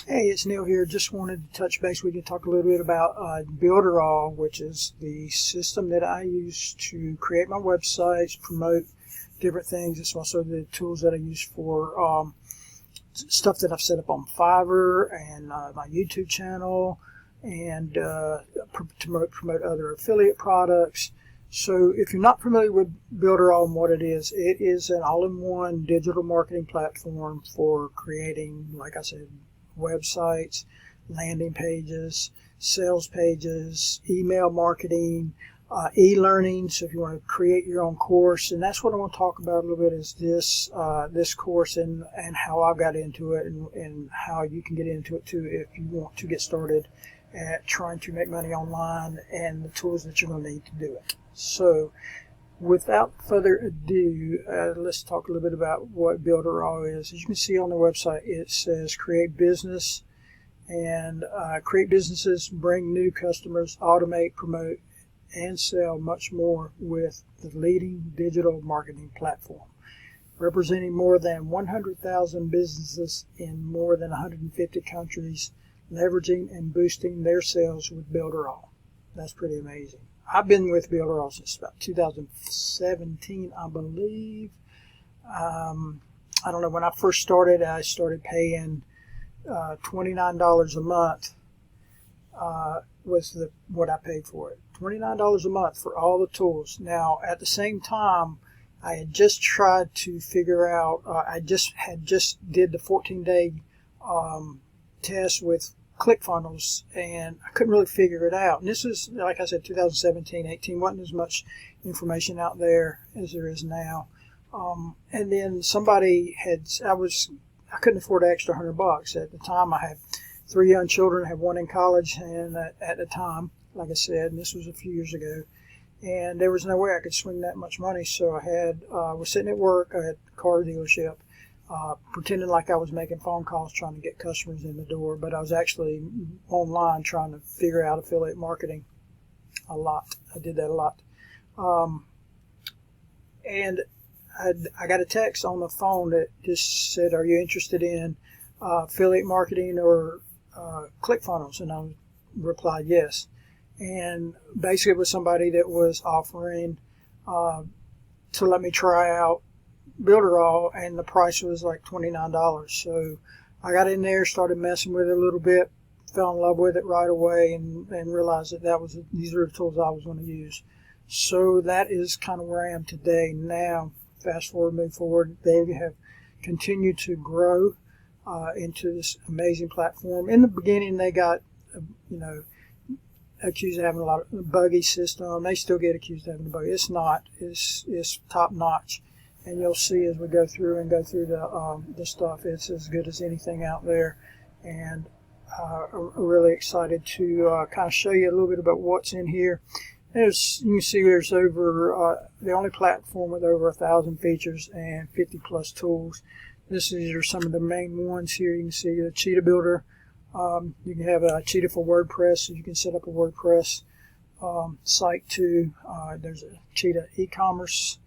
Hey, it's Neil here. Just wanted to touch base with you and talk a little bit about Builderall, which is the system that I use to create my websites, promote different things. It's also the tools that I use for stuff that I've set up on Fiverr and my YouTube channel, and to promote other affiliate products. So if you're not familiar with Builderall and what it is an all-in-one digital marketing platform for creating, like I said, websites, landing pages, sales pages, email marketing, e-learning. So if you want to create your own course, and that's what I want to talk about a little bit, is this course and how I got into it, and how you can get into it too if you want to get started at trying to make money online, and the tools that you're going to need to do it. So without further ado, let's talk a little bit about what Builderall is. As you can see on the website, it says create business, and create businesses, bring new customers, automate, promote, and sell much more with the leading digital marketing platform, representing more than 100,000 businesses in more than 150 countries, leveraging and boosting their sales with Builderall. That's pretty amazing. I've been with Builderall since about 2017, I believe. I don't know, when I first started, I started paying $29 a month was what I paid for it. $29 a month for all the tools. Now, at the same time, I had just tried to figure out, I just did the 14-day test with ClickFunnels, and I couldn't really figure it out. And this is, like I said, 2017, 18, wasn't as much information out there as there is now. And then somebody I couldn't afford an extra $100 at the time. I had 3 young children. I had one in college, and at the time, like I said, and this was a few years ago, and there was no way I could swing that much money. So I was sitting at work. I had a car dealership. Pretending like I was making phone calls trying to get customers in the door, but I was actually online trying to figure out affiliate marketing a lot. I did that a lot. And I got a text on the phone that just said, "Are you interested in affiliate marketing or ClickFunnels?" And I replied yes. And basically it was somebody that was offering to let me try out Builderall, and the price was like $29. So I got in there, started messing with it a little bit, fell in love with it right away, and realized that these are the tools I was going to use. So that is kind of where I am today. Now, fast forward, move forward, they have continued to grow into this amazing platform. In the beginning, they got, accused of having a lot of buggy system. They still get accused of having a buggy. It's not. It's top notch. And you'll see as we go through the stuff, it's as good as anything out there. And I'm really excited to kind of show you a little bit about what's in here. You can see there's over the only platform with over 1,000 features and 50 plus tools. These are some of the main ones here. You can see the Cheetah Builder. You can have a Cheetah for WordPress, so you can set up a WordPress site too. There's a Cheetah e-commerce.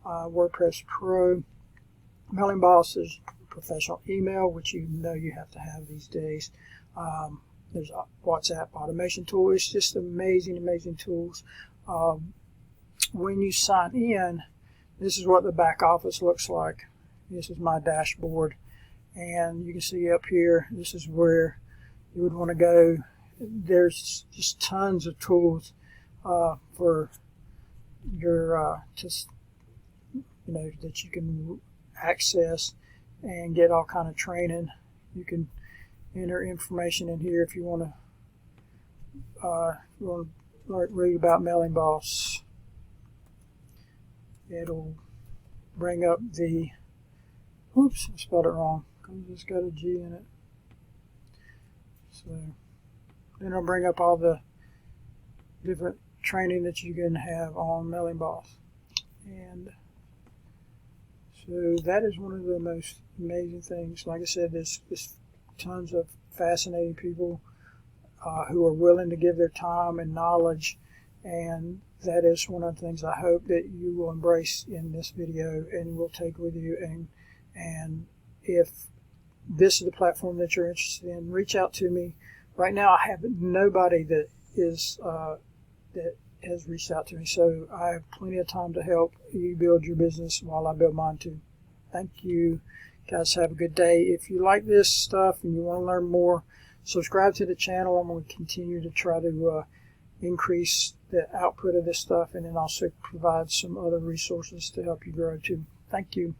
WordPress Pro. Mailing Boss is professional email, which you have to have these days. There's a WhatsApp automation tool. It's just amazing tools. When you sign in, this is what the back office looks like. This is my dashboard, and you can see up here, this is where you would want to go. There's just tons of tools for your that you can access and get all kind of training. You can enter information in here if you want to read about Mailing Boss. It'll bring up oops, I spelled it wrong because it's got a G in it. So then it'll bring up all the different training that you can have on Mailing Boss. And so that is one of the most amazing things. Like I said, there's tons of fascinating people who are willing to give their time and knowledge, and that is one of the things I hope that you will embrace in this video and will take with you. And if this is the platform that you're interested in, reach out to me. Right now, I have nobody that has reached out to me, so I have plenty of time to help you build your business while I build mine too. Thank you, guys. Have a good day. If you like this stuff and you want to learn more, subscribe to the channel. I'm going to continue to try to increase the output of this stuff, and then also provide some other resources to help you grow too. Thank you.